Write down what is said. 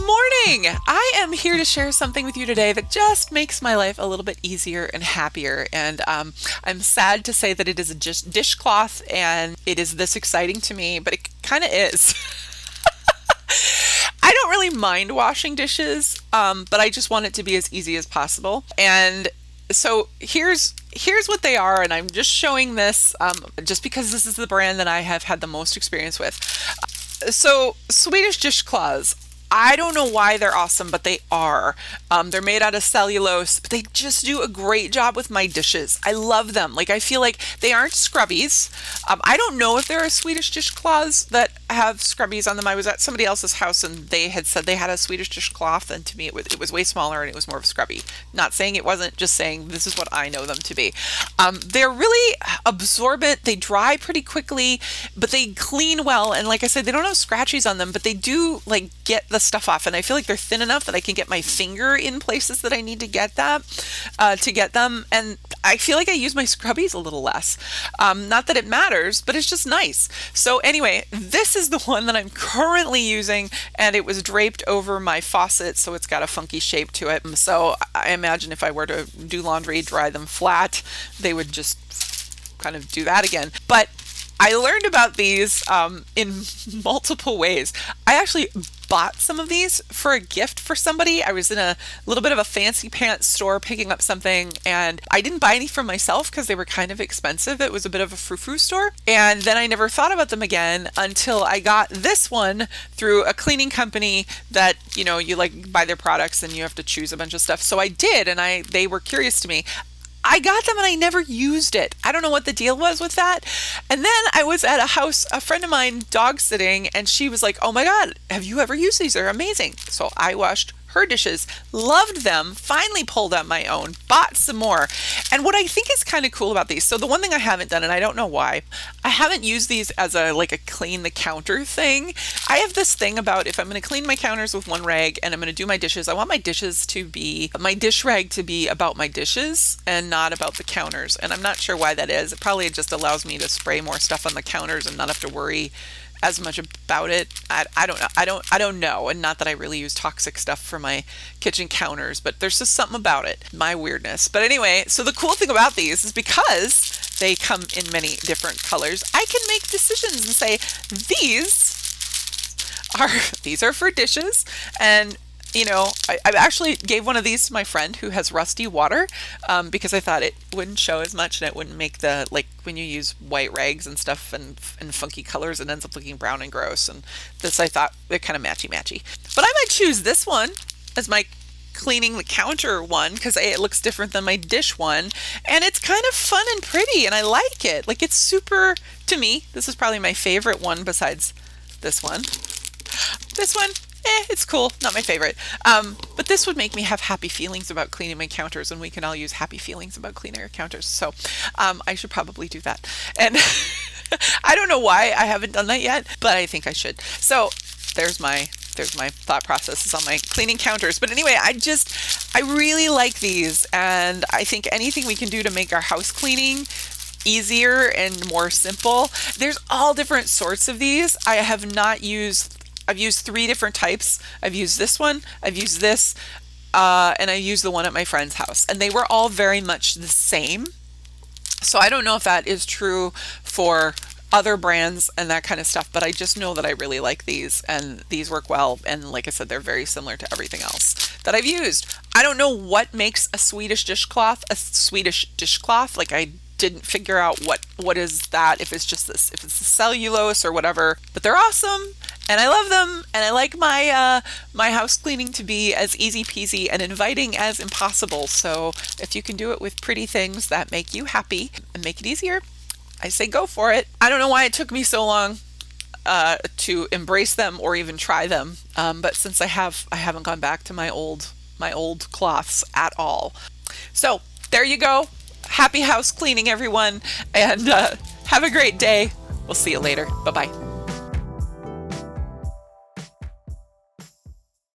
morning! I am here to share something with you today that just makes my life a little bit easier and happier. And I'm sad to say that it is a just dishcloth and it is this exciting to me, but it kind of is. I don't really mind washing dishes, but I just want it to be as easy as possible. And so here's what they are, and I'm just showing this just because this is the brand that I have had the most experience with. So Swedish dishcloths. I don't know why they're awesome, but they are. They're made out of cellulose, but they just do a great job with my dishes. I love them. Like, I feel like they aren't scrubbies. I don't know if there are Swedish dishcloths that have scrubbies on them. I was at somebody else's house and they had said they had a Swedish dishcloth, and to me it was way smaller and it was more of a scrubby. Not saying it wasn't, just saying this is what I know them to be. They're really absorbent. They dry pretty quickly, but they clean well. And like I said, they don't have scratchies on them, but they do like get the stuff off, and I feel like they're thin enough that I can get my finger in places that I need to get them, and I feel like I use my scrubbies a little less. Not that it matters, but it's just nice. So anyway, this is the one that I'm currently using, and it was draped over my faucet, so it's got a funky shape to it. So I imagine if I were to do laundry, dry them flat, they would just kind of do that again. But I learned about these in multiple ways. I actually bought some of these for a gift for somebody. I was in a little bit of a fancy pants store picking up something, and I didn't buy any for myself because they were kind of expensive. It was a bit of a frou-frou store. And then I never thought about them again until I got this one through a cleaning company that, you know, you like buy their products and you have to choose a bunch of stuff. So I did, and they were curious to me. I got them and I never used it. I don't know what the deal was with that. And then I was at a house, a friend of mine dog sitting, and she was like, "Oh my God, have you ever used these? They're amazing." So I washed her dishes, loved them, finally pulled out my own, bought some more. And what I think is kind of cool about these, so the one thing I haven't done, and I don't know why, I haven't used these as a clean the counter thing. I have this thing about if I'm going to clean my counters with one rag and I'm going to do my dishes, I want my dish rag to be about my dishes and not about the counters. And I'm not sure why that is. It probably just allows me to spray more stuff on the counters and not have to worry as much about it. I don't know. I don't know. And not that I really use toxic stuff for my kitchen counters, but there's just something about it, my weirdness. But anyway, so the cool thing about these is because they come in many different colors, I can make decisions and say these are for dishes. And you know, I actually gave one of these to my friend who has rusty water because I thought it wouldn't show as much and it wouldn't make the, like when you use white rags and stuff and funky colors, it ends up looking brown and gross. And this, I thought, they're kind of matchy. But I might choose this one as my cleaning the counter one because it looks different than my dish one. And it's kind of fun and pretty and I like it. Like, it's super, to me, this is probably my favorite one besides this one. This one, it's cool, not my favorite. But this would make me have happy feelings about cleaning my counters, and we can all use happy feelings about cleaning our counters. So I should probably do that. And I don't know why I haven't done that yet, but I think I should. So there's my thought processes on my cleaning counters. But anyway, I really like these, and I think anything we can do to make our house cleaning easier and more simple. There's all different sorts of these. I've used 3 different types. I've used this one, I've used this, and I used the one at my friend's house. And they were all very much the same. So I don't know if that is true for other brands and that kind of stuff, but I just know that I really like these, and these work well. And like I said, they're very similar to everything else that I've used. I don't know what makes a Swedish dishcloth a Swedish dishcloth. Like, I didn't figure out what is that, if it's just this, if it's the cellulose or whatever, but they're awesome. And I love them, and I like my my house cleaning to be as easy peasy and inviting as impossible. So if you can do it with pretty things that make you happy and make it easier, I say go for it. I don't know why it took me so long to embrace them or even try them, but since I haven't gone back to my old cloths at all. So there you go. Happy house cleaning, everyone, and have a great day. We'll see you later. Bye-bye.